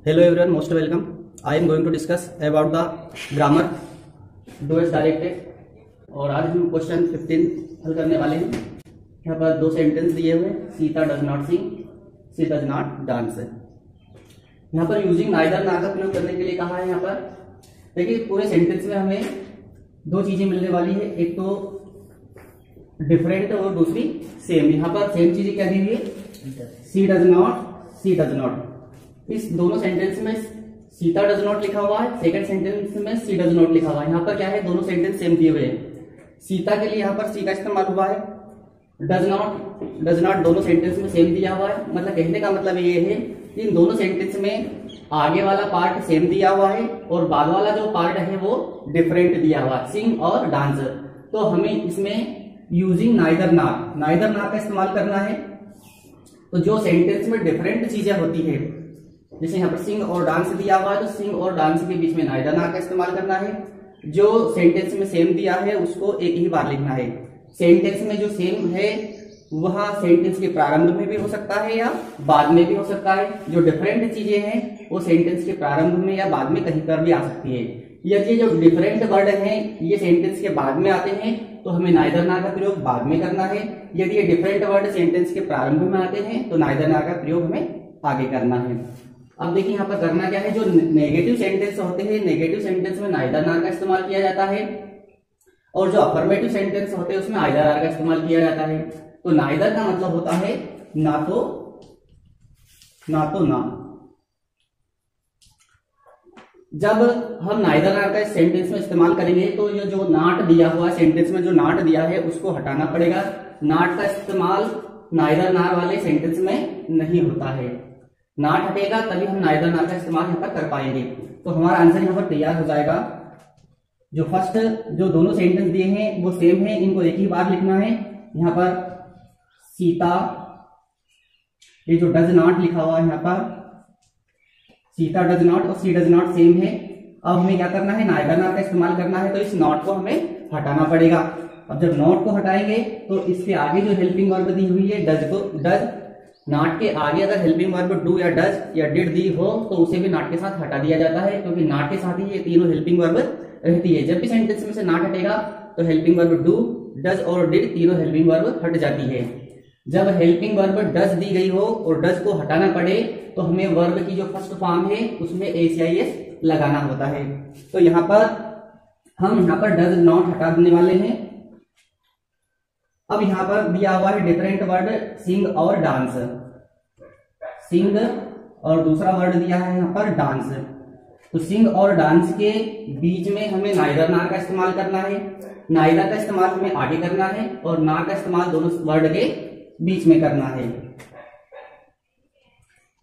Hello everyone, most welcome. I am going to discuss about the grammar do as directed और आज हम question 15 हल करने वाले हैं। यहाँ पर दो सेंटेंस दिए हुए हैं, Sita does not sing, she does not dance. यहाँ पर यूजिंग नाइदर ना का प्रयोग करने के लिए कहा है। यहाँ पर देखिए पूरे सेंटेंस में हमें दो चीजें मिलने वाली है, एक तो डिफरेंट और दूसरी सेम। यहाँ पर सेम चीजें क्या दी हुई है, see does not, see does not. इस दोनों सेंटेंस में सीता डज नॉट लिखा हुआ है, सेकंड सेंटेंस में सी डज नॉट लिखा हुआ है। यहाँ पर क्या है, दोनों सेंटेंस सेम दिए हुए हैं। सीता के लिए यहाँ पर सी का इस्तेमाल हुआ है, डज नॉट दोनों सेंटेंस में सेम दिया हुआ है। मतलब कहने का मतलब ये है कि इन दोनों सेंटेंस में आगे वाला पार्ट सेम दिया हुआ है और बाद वाला जो पार्ट है वो डिफरेंट दिया हुआ है, सिंग और डांस। तो हमें इसमें यूजिंग नाइदर ना का इस्तेमाल करना है। तो जो सेंटेंस में डिफरेंट चीजें होती है, जैसे यहाँ पर सिंग और डांस दिया हुआ है, तो सिंग और डांस के बीच में नाइदर ना का इस्तेमाल करना है। जो सेंटेंस में सेम दिया है उसको एक ही बार लिखना है। सेंटेंस में जो सेम है वह सेंटेंस के प्रारंभ में भी हो सकता है या बाद में भी हो सकता है। जो डिफरेंट चीजें हैं वो सेंटेंस के प्रारंभ में या बाद में कहीं पर भी आ सकती है। यदि जो डिफरेंट वर्ड हैं ये सेंटेंस के बाद में आते हैं तो हमें नाइदर ना का प्रयोग बाद में करना है। यदि ये डिफरेंट वर्ड सेंटेंस के प्रारंभ में आते हैं तो नाइदर ना का प्रयोग हमें आगे करना है। अब देखिए यहाँ पर करना क्या है, जो नेगेटिव सेंटेंस होते हैं, नेगेटिव सेंटेंस में नाइदर ना का इस्तेमाल किया जाता है और जो अफर्मेटिव सेंटेंस होते हैं उसमें आइदर आर का इस्तेमाल किया जाता है। तो नाइदर का मतलब होता है ना तो ना। जब हम नाइदर आर का इस सेंटेंस में इस्तेमाल करेंगे तो ये जो नाट दिया हुआ है, सेंटेंस में जो नाट दिया है उसको हटाना पड़ेगा। नाट का इस्तेमाल नाइदर नार वाले सेंटेंस में नहीं होता है। नाट हटेगा तभी हम नाइदर नार का इस्तेमाल यहाँ पर कर पाएंगे। तो हमारा आंसर यहाँ पर तैयार हो जाएगा। जो फर्स्ट जो दोनों सेंटेंस दिए हैं वो सेम है, इनको एक ही बार लिखना है। यहाँ पर सीता, ये जो डज नॉट लिखा हुआ है यहाँ पर सीता डज नॉट और सी डज नॉट सेम है। अब हमें क्या करना है, नाइदर नार का इस्तेमाल करना है। तो इस नॉट को हमें हटाना पड़ेगा। अब जब नॉट को हटाएंगे तो इसके आगे जो हेल्पिंग वर्ब दी हुई है डज, नॉट के आगे अगर हेल्पिंग वर्ब डू या डज या डिड दी हो तो उसे भी नॉट के साथ हटा दिया जाता है, क्योंकि नॉट के साथ ही ये तीनों हेल्पिंग वर्ब रहती है। जब भी सेंटेंस में से नॉट हटेगा तो हेल्पिंग वर्ब डू, डज और डिड तीनों हेल्पिंग वर्ब हट जाती है। जब हेल्पिंग वर्ब डज दी गई हो और डज को हटाना पड़े तो हमें वर्ब की जो फर्स्ट फॉर्म है उसमें एसीआईएस लगाना होता है। तो यहाँ पर हम यहाँ पर डज नॉट हटा देने वाले हैं। अब यहाँ पर दिया हुआ है डिफरेंट वर्ड सिंग और डांस, सिंग और दूसरा वर्ड दिया है यहाँ पर डांस। तो सिंग और डांस के बीच में हमें नाइदर नार का इस्तेमाल करना है। नाइदर का इस्तेमाल हमें आगे करना है और नार का इस्तेमाल दोनों वर्ड के बीच में करना है।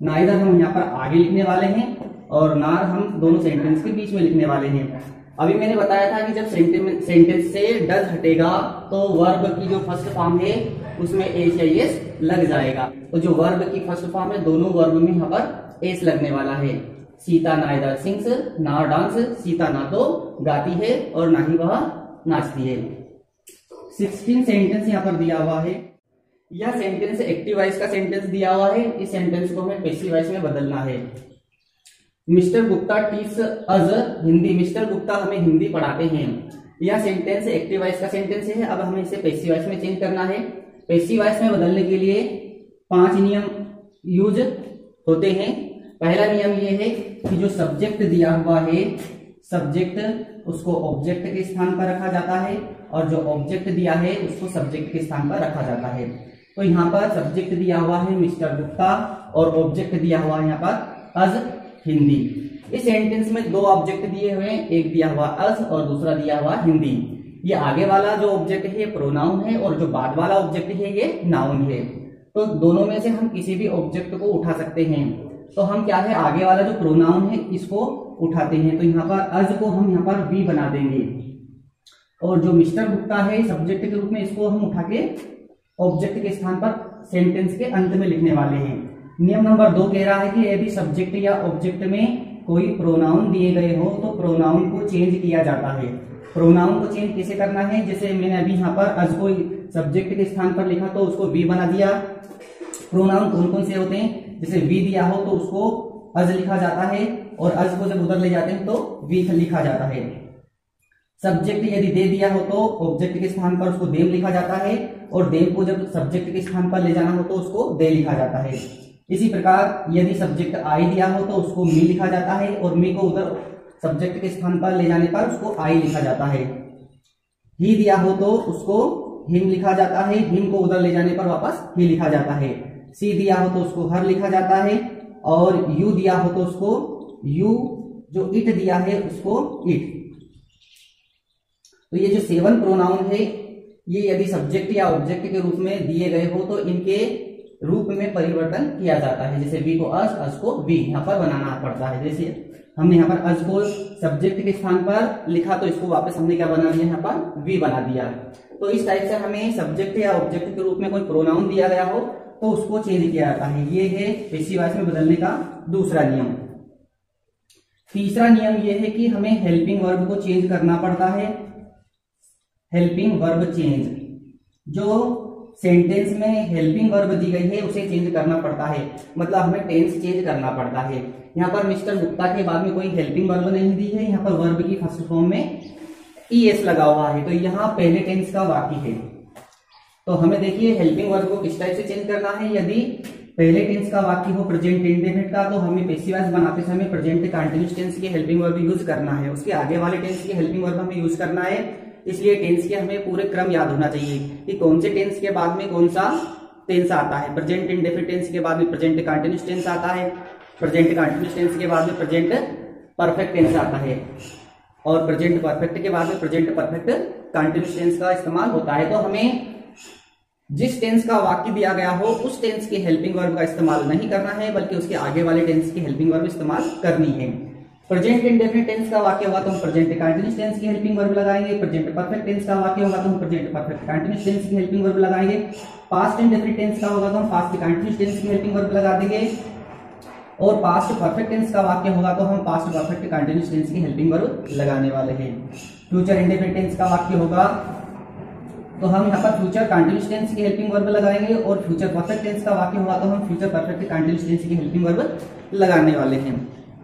नाइदर हम यहाँ पर आगे लिखने वाले हैं और नार हम दोनों सेंटेंस के बीच में लिखने वाले हैं। अभी मैंने बताया था कि जब सेंटेंस से डज हटेगा तो वर्ब की जो फर्स्ट फॉर्म है उसमें एस लग जाएगा। तो जो वर्ब की फर्स्ट फॉर्म है दोनों वर्ब में यहाँ पर एस लगने वाला है। सीता नाइदर सिंग्स ना डांस, सीता ना तो गाती है और ना ही वह नाचती है। 16 सेंटेंस यहाँ पर दिया हुआ है। यह सेंटेंस एक्टिव वॉइस का सेंटेंस दिया हुआ है। इस सेंटेंस को हमें पैसिव वॉइस में बदलना है। Mister Gupta teach us Hindi, mister Gupta हमें हिंदी पढ़ाते हैं। यह सेंटेंस एक्टिव वॉइस का सेंटेंस है। अब हमें इसे पैसिव वॉइस में चेंज करना है। पैसिव वॉइस में बदलने के लिए 5 नियम यूज होते हैं। पहला नियम यह है कि जो सब्जेक्ट दिया हुआ है, सब्जेक्ट उसको ऑब्जेक्ट के स्थान पर रखा जाता है और जो ऑब्जेक्ट दिया है उसको सब्जेक्ट के स्थान पर रखा जाता है। तो यहाँ पर सब्जेक्ट दिया हुआ है मिस्टर गुप्ता और ऑब्जेक्ट दिया हुआ है यहाँ पर अस हिंदी। इस सेंटेंस में दो ऑब्जेक्ट दिए हुए हैं, एक दिया हुआ अस और दूसरा दिया हुआ हिंदी। ये आगे वाला जो ऑब्जेक्ट है ये प्रोनाउन है और जो बाद वाला ऑब्जेक्ट है ये नाउन है। तो दोनों में से हम किसी भी ऑब्जेक्ट को उठा सकते हैं। तो हम क्या है, आगे वाला जो प्रोनाउन है इसको उठाते हैं। तो यहाँ पर अज को हम यहाँ पर वी बना देंगे और जो मिस्टर गुप्ता है सब्जेक्ट के रूप में इसको हम उठा के ऑब्जेक्ट के स्थान पर सेंटेंस के अंत में लिखने वाले हैं। नियम नंबर 2 कह रहा है कि यदि सब्जेक्ट या ऑब्जेक्ट में कोई प्रोनाउन दिए गए हो तो प्रोनाउन को चेंज किया जाता है। प्रोनाउन को चेंज कैसे करना है, जैसे मैंने अभी यहाँ पर अज को सब्जेक्ट के स्थान पर लिखा तो उसको वी बना दिया। प्रोनाउन कौन कौन से होते हैं, जैसे वी दिया हो तो उसको अज लिखा जाता है और अज को जब उधर ले जाते हैं तो वी लिखा जाता है। सब्जेक्ट यदि दे दिया हो तो ऑब्जेक्ट के स्थान पर उसको देम लिखा जाता है और देम को जब सब्जेक्ट के स्थान पर ले जाना हो तो उसको दे लिखा जाता है। इसी प्रकार यदि सब्जेक्ट आई दिया हो तो उसको मी लिखा जाता है और मी को उधर सब्जेक्ट के स्थान पर ले जाने पर उसको आई लिखा जाता है। ही दिया हो तो उसको हिम लिखा जाता है, हिम को उधर ले जाने पर वापस ही लिखा जाता है। सी दिया हो तो उसको हर लिखा जाता है और यू दिया हो तो उसको यू, जो इट दिया है उसको इट। तो ये जो 7 प्रोनाउन है ये यदि सब्जेक्ट या ऑब्जेक्ट के रूप में दिए गए हो तो इनके रूप में परिवर्तन किया जाता है। जैसे वी को अज को वी यहाँ पर बनाना पड़ता है। जैसे हमने यहाँ पर अज को सब्जेक्ट के स्थान पर लिखा तो इसको वापस हमने क्या बना दिया, यहाँ पर वी बना दिया। तो इस टाइप से हमें सब्जेक्ट या ऑब्जेक्ट के रूप में कोई प्रोनाउन दिया गया हो तो उसको चेंज किया जाता है। ये है पैसिव वॉइस में बदलने का दूसरा नियम। तीसरा नियम ये है कि हमें हेल्पिंग वर्ब को चेंज करना पड़ता है। हेल्पिंग वर्ब चेंज, जो सेंटेंस में हेल्पिंग वर्ब दी गई है उसे चेंज करना पड़ता है, मतलब हमें टेंस चेंज करना पड़ता है। यहाँ पर मिस्टर गुप्ता के बाद में कोई हेल्पिंग वर्ब नहीं दी है, यहाँ पर वर्ब की फर्स्ट फॉर्म में ईएस लगा हुआ है, तो यहाँ पहले टेंस का वाक्य है। तो हमें देखिए हेल्पिंग वर्ब को किस टाइप से चेंज करना है। यदि पहले टेंस का वाक्य हो प्रेजेंट इंडेफिनिट का तो हमें पैसिव वॉइस बनाते समय प्रेजेंट कंटीन्यूअस टेंस की हेल्पिंग वर्ब यूज करना है, उसके आगे वाले टेंस की हेल्पिंग वर्ब हमें यूज करना है। इसलिए टेंस के हमें पूरे क्रम याद होना चाहिए कि कौन से टेंस के बाद में कौन सा टेंस आता है। प्रेजेंट इंडेफिनिट टेंस के बाद में प्रेजेंट कंटीन्यूअस टेंस आता है, प्रेजेंट कंटीन्यूअस टेंस के बाद में प्रेजेंट परफेक्ट टेंस आता है और प्रेजेंट परफेक्ट के बाद में प्रेजेंट परफेक्ट कंटीन्यूअस टेंस का इस्तेमाल होता है। तो हमें जिस टेंस का वाक्य दिया गया हो उस टेंस की हेल्पिंग वर्ब का इस्तेमाल नहीं करना है, बल्कि उसके आगे वाले टेंस की हेल्पिंग वर्ब इस्तेमाल करनी है। प्रेजेंट इंडेफिनिट टेंस का वाक्य होगा तो हम प्रेजेंट कंटीन्यूअस टेंस की हेल्पिंग वर्ब लगाएंगे। प्रेजेंट परफेक्ट टेंस का वाक्य होगा तो हम प्रेजेंट परफेक्ट कंटीन्यूअस टेंस की हेल्पिंग वर्ब लगाएंगे। पास्ट इंडेफिनिट टेंस का होगा तो हम पास्ट कंटीन्यूअस टेंस की हेल्पिंग वर्ब लगा देंगे और पास्ट परफेक्ट टेंस का वाक्य होगा तो हम पास्ट परफेक्ट कंटीन्यूअस टेंस की हेल्पिंग वर्ब लगाने वाले हैं। फ्यूचर इंडेफिनिट टेंस का वाक्य होगा तो हम यहाँ पर फ्यूचर कंटीन्यूअस टेंस की हेल्पिंग वर्ब लगाएंगे और फ्यूचर परफेक्ट टेंस का वाक्य होगा तो हम फ्यूचर परफेक्ट कंटीन्यूअस टेंस की हेल्पिंग वर्ब लगाने वाले हैं।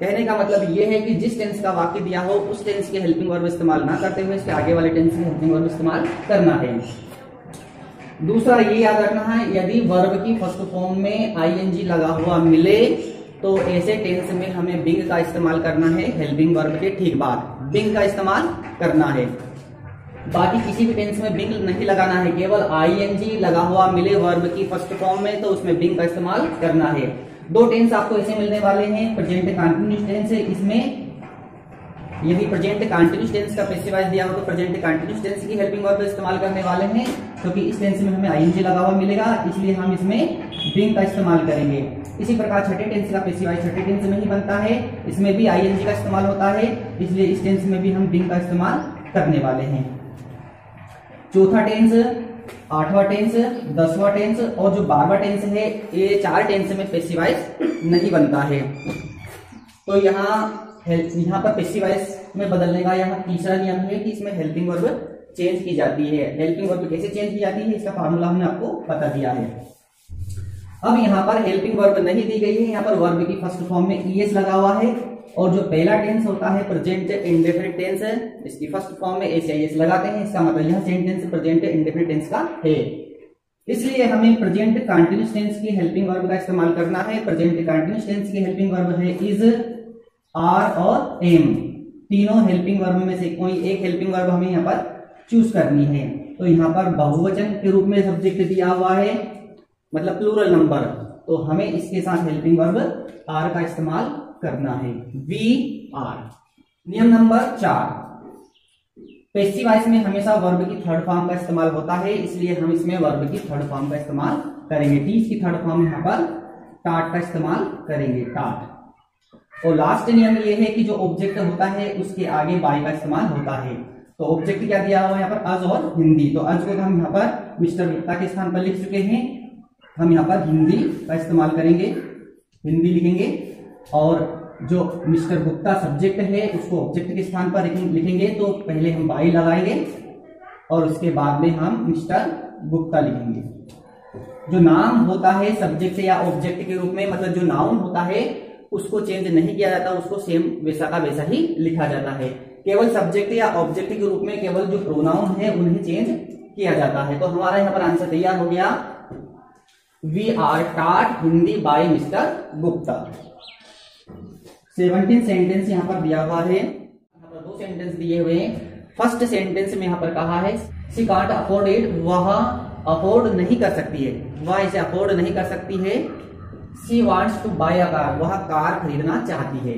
कहने का मतलब ये है कि जिस टेंस का वाक्य दिया हो उस टेंस की हेल्पिंग वर्ब इस्तेमाल ना करते हुए इसके आगे वाले टेंस की हेल्पिंग वर्ब इस्तेमाल करना है। दूसरा ये याद रखना है, यदि वर्ब की फर्स्ट फॉर्म में आईएनजी लगा हुआ मिले तो ऐसे टेंस में हमें बिंग का इस्तेमाल करना है। हेल्पिंग वर्ब के ठीक बाद बिंग का इस्तेमाल करना है। बाकी किसी भी टेंस में बिंग नहीं लगाना है, केवल आईएनजी लगा हुआ मिले वर्ब की फर्स्ट फॉर्म में तो उसमें बिंग का इस्तेमाल करना है। 2 टेंस आपको ऐसे मिलने वाले हैं। प्रेजेंट कंटीन्यूअस टेंस है, इसमें यदि प्रेजेंट कंटीन्यूअस टेंस का पैसिव वॉइस दिया हो तो प्रेजेंट कंटीन्यूअस टेंस की हेल्पिंग वर्ब इस्तेमाल करने वाले हैं, क्योंकि इस टेंस में हमें आईएनजी लगा हुआ मिलेगा, इसलिए हम इसमें बिंग का इस्तेमाल करेंगे। इसी प्रकार छठे टेंस का पैसिव वॉइस छठे टेंस में ही बनता है, इसमें भी आईएनजी का इस्तेमाल होता है, इसलिए इस टेंस में भी हम बिंग का इस्तेमाल करने वाले हैं। चौथा टेंस, 8वां टेंस, 10वां टेंस और जो 12वां टेंस है ये 4 टेंस में पैसिव वॉइस नहीं बनता है। तो यहाँ पर पैसिव वॉइस में बदलने का यहाँ तीसरा नियम है कि इसमें हेल्पिंग वर्ब चेंज की जाती है। हेल्पिंग वर्ब कैसे चेंज की जाती है इसका फार्मूला हमने आपको बता दिया है। अब यहाँ पर हेल्पिंग वर्ब नहीं दी गई है, यहाँ पर वर्ब की फर्स्ट फॉर्म में ईएस लगा हुआ है और जो पहला टेंस होता है प्रेजेंट इंडेफिनिट टेंस है, इसकी फर्स्ट फॉर्म में एस लगाते हैं। इसका मतलब यह सेंटेंस प्रेजेंट इंडेफिनिट टेंस का है, इसलिए हमें प्रेजेंट कंटीन्यूअस टेंस की हेल्पिंग वर्ब का इस्तेमाल करना है। प्रेजेंट कंटीन्यूअस टेंस की हेल्पिंग वर्ब है इज, आर और एम। तीनों हेल्पिंग वर्ब में से कोई एक हेल्पिंग वर्ब हमें यहाँ पर चूज करनी है। तो यहाँ पर बहुवचन के रूप में सब्जेक्ट दिया हुआ है, मतलब प्लूरल नंबर, तो हमें इसके साथ हेल्पिंग वर्ब आर का इस्तेमाल करना है, वी आर। नियम नंबर 4, पैसिव वॉइस में हमेशा वर्ब की थर्ड फॉर्म का इस्तेमाल होता है, इसलिए हम इसमें वर्ब की थर्ड फॉर्म का इस्तेमाल करेंगे। टीच की थर्ड फॉर्म यहाँ पर टाट का इस्तेमाल करेंगे, टाट। और लास्ट नियम ये है कि जो ऑब्जेक्ट होता है उसके आगे बाय का इस्तेमाल होता है। तो ऑब्जेक्ट क्या दिया हुआ है यहाँ पर, अज और हिंदी। तो अज को हम यहाँ पर मिस्टर गुप्ता के स्थान पर लिख चुके हैं, हम यहाँ पर हिंदी का इस्तेमाल करेंगे, हिंदी लिखेंगे। और जो मिस्टर गुप्ता सब्जेक्ट है उसको ऑब्जेक्ट के स्थान पर लिखेंगे, तो पहले हम बाई लगाएंगे और उसके बाद में हम मिस्टर गुप्ता लिखेंगे। जो नाम होता है सब्जेक्ट या ऑब्जेक्ट के रूप में, मतलब जो नाउन होता है उसको चेंज नहीं किया जाता, उसको सेम वैसा का वैसा ही लिखा जाता है। केवल सब्जेक्ट या ऑब्जेक्ट के रूप में केवल जो प्रोनाउन है उन्हें चेंज किया जाता है। तो हमारा यहाँ पर आंसर तैयार हो गया, we are taught Hindi by mister Gupta. 17 sentence यहाँ पर दिया हुआ है, यहाँ पर 2 सेंटेंस दिए हुए हैं। फर्स्ट सेंटेंस में यहाँ पर कहा है शी कांट अफोर्ड इट, वह अफोर्ड नहीं कर सकती है, वह इसे अफोर्ड नहीं कर सकती है। She wants to buy a car, वह कार खरीदना चाहती है।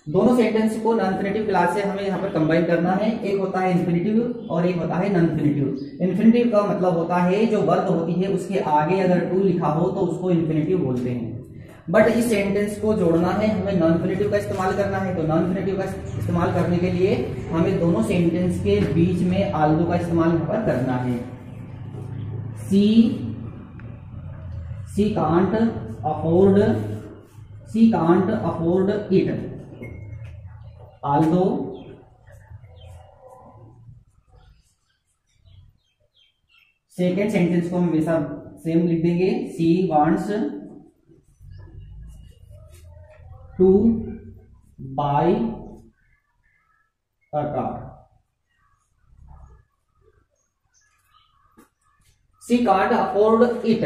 दोनों सेंटेंस को नॉन इन्फिनिटिव क्लास से हमें यहाँ पर कंबाइन करना है। एक होता है इन्फिनिटिव और एक होता है नॉन इन्फिनिटिव। इन्फिनिटिव का मतलब होता है जो वर्ब होती है उसके आगे अगर टू लिखा हो तो उसको इन्फिनिटिव बोलते हैं। बट इस सेंटेंस को जोड़ना है, हमें नॉन इन्फिनिटिव का इस्तेमाल करना है। तो नॉन इन्फिनिटिव का इस्तेमाल करने के लिए हमें दोनों सेंटेंस के बीच में आल्दो का इस्तेमाल यहाँ पर करना है। She can't afford it, although second sentence को हम वैसा सेम लिख देंगे, she wants to buy a car. She can't afford it,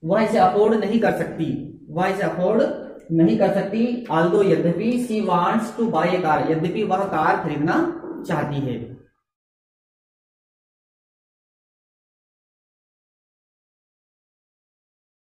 वह इसे अफोर्ड नहीं कर सकती, वह इसे अफोर्ड नहीं कर सकती। आल्दो यद्यपि she wants to buy a car, यद्यपि वह कार खरीदना चाहती है।